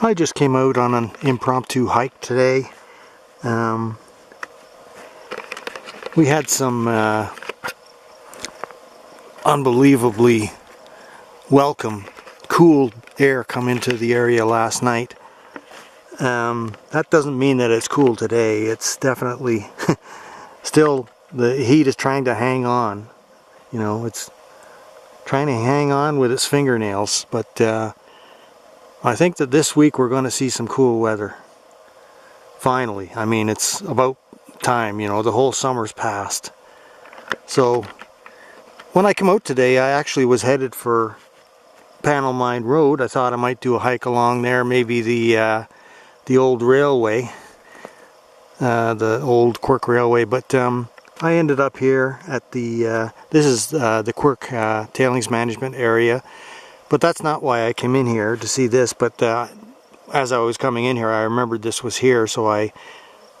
I just came out on an impromptu hike today. We had some unbelievably welcome, cool air come into the area last night. That doesn't mean that it's cool today. It's definitely still, the heat is trying to hang on. You know, it's trying to hang on with its fingernails, but I think that this week we're going to see some cool weather. Finally. I mean, it's about time, you know, the whole summer's passed. So when I come out today, I actually was headed for Panel Mine Road. I thought I might do a hike along there, maybe the old railway, the old Quirk Railway, but I ended up here at the, this is the Quirk Tailings Management Area, but that's not why I came in here to see this, but as I was coming in here I remembered this was here, so I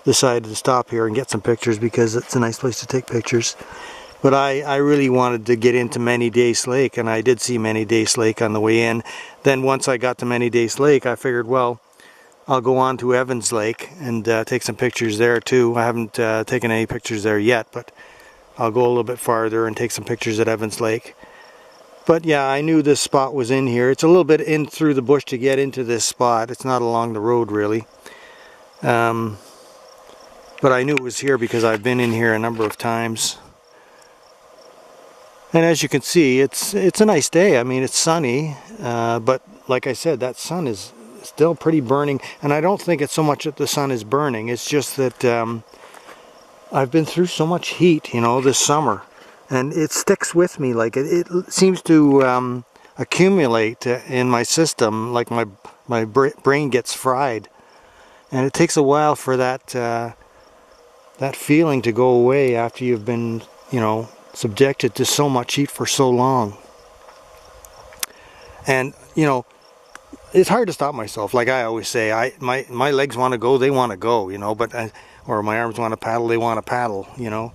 decided to stop here and get some pictures because it's a nice place to take pictures. But I really wanted to get into Many Dace Lake, and I did see Many Dace Lake on the way in. Then once I got to Many Dace Lake, I figured, well, I'll go on to Evans Lake and take some pictures there too. I haven't taken any pictures there yet, but I'll go a little bit farther and take some pictures at Evans Lake. But yeah, I knew this spot was in here. It's a little bit in through the bush to get into this spot. It's not along the road really. But I knew it was here because I've been in here a number of times. And as you can see, it's a nice day. I mean, it's sunny, but like I said, that sun is still pretty burning. And I don't think it's so much that the sun is burning. It's just that I've been through so much heat, you know, this summer. And it sticks with me. Like it seems to accumulate in my system, like my brain gets fried. And it takes a while for that that feeling to go away after you've been, you know, subjected to so much heat for so long. And you know, it's hard to stop myself. Like I always say, my legs want to go, they want to go, you know, but or my arms want to paddle, they want to paddle, you know.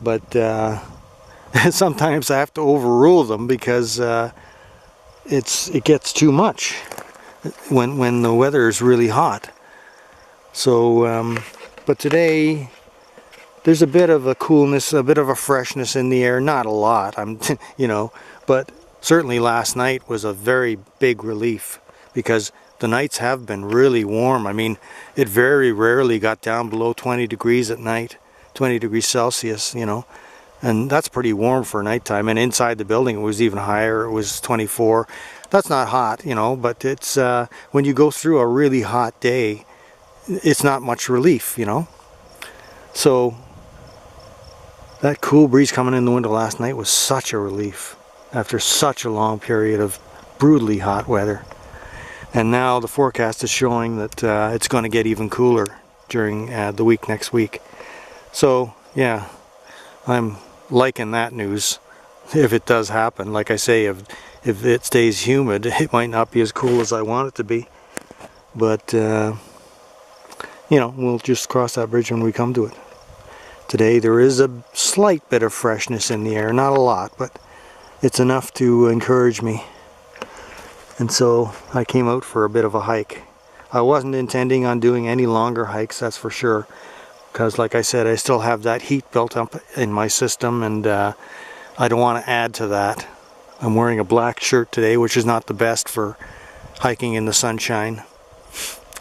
But sometimes I have to overrule them because it gets too much when the weather is really hot. So but today there's a bit of a coolness, a bit of a freshness in the air. Not a lot, you know, but certainly last night was a very big relief because the nights have been really warm. I mean, it very rarely got down below 20 degrees at night, 20 degrees Celsius, you know, and that's pretty warm for nighttime. And inside the building it was even higher, it was 24. That's not hot, you know, but it's when you go through a really hot day, it's not much relief, you know. So that cool breeze coming in the window last night was such a relief after such a long period of brutally hot weather. And now the forecast is showing that it's going to get even cooler during the week next week. So yeah, I'm liking that news if it does happen. Like I say, if it stays humid, it might not be as cool as I want it to be. But you know, we'll just cross that bridge when we come to it. Today there is a slight bit of freshness in the air, not a lot, but it's enough to encourage me. And so I came out for a bit of a hike. I wasn't intending on doing any longer hikes, that's for sure, because like I said, I still have that heat built up in my system, and I don't want to add to that. I'm wearing a black shirt today, which is not the best for hiking in the sunshine.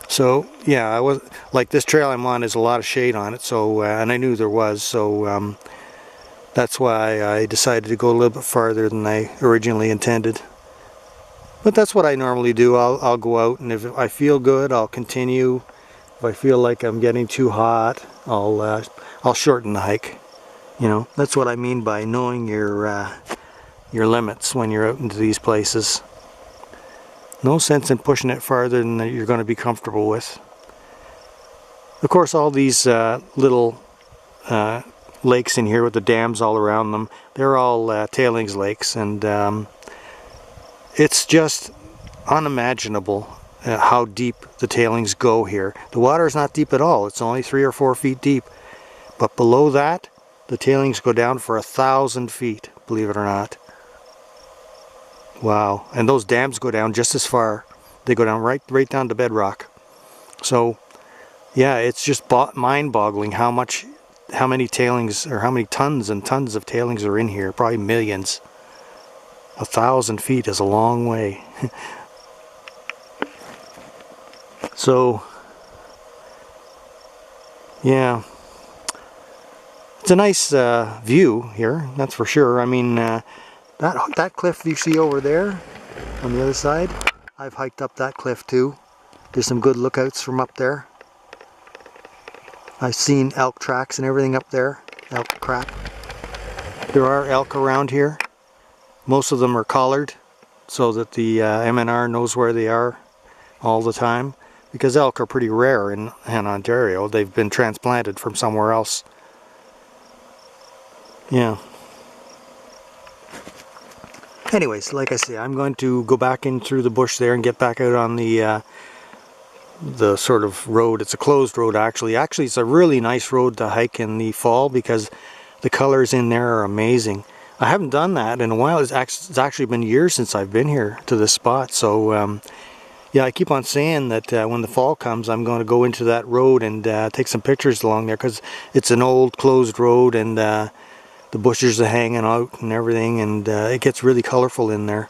So yeah, I was like, this trail I'm on is a lot of shade on it, so and I knew there was, so that's why I decided to go a little bit farther than I originally intended. But that's what I normally do. I'll go out, and if I feel good, I'll continue. If I feel like I'm getting too hot, I'll shorten the hike. You know, that's what I mean by knowing your limits when you're out into these places. No sense in pushing it farther than you're going to be comfortable with. Of course, all these little lakes in here with the dams all around them, they're all tailings lakes, and it's just unimaginable how deep the tailings go here. The water is not deep at all. It's only 3 or 4 feet deep. But below that, the tailings go down for 1,000 feet, believe it or not. Wow. And those dams go down just as far. They go down right down to bedrock. So yeah, it's just mind-boggling how many tailings, or how many tons and tons of tailings are in here. Probably millions. 1,000 feet is a long way. So yeah, it's a nice view here, that's for sure. I mean, that cliff you see over there on the other side, I've hiked up that cliff too. There's some good lookouts from up there. I've seen elk tracks and everything up there. Elk crap. There are elk around here. Most of them are collared so that the MNR knows where they are all the time, because elk are pretty rare in Ontario. They've been transplanted from somewhere else. Yeah. Anyways, like I say, I'm going to go back in through the bush there and get back out on the sort of road. It's a closed road actually. Actually, it's a really nice road to hike in the fall because the colors in there are amazing. I haven't done that in a while. It's actually been years since I've been here to this spot. So yeah, I keep on saying that when the fall comes, I'm going to go into that road and take some pictures along there, because it's an old closed road, and the bushes are hanging out and everything, and it gets really colorful in there.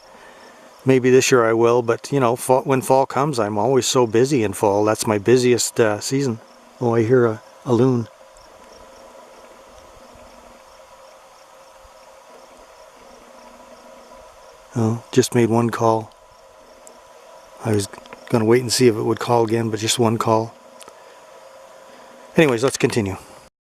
Maybe this year I will, but you know, when fall comes, I'm always so busy in fall. That's my busiest season. Oh, I hear a loon. Oh, just made one call. I was going to wait and see if it would call again, but just one call. Anyways, let's continue.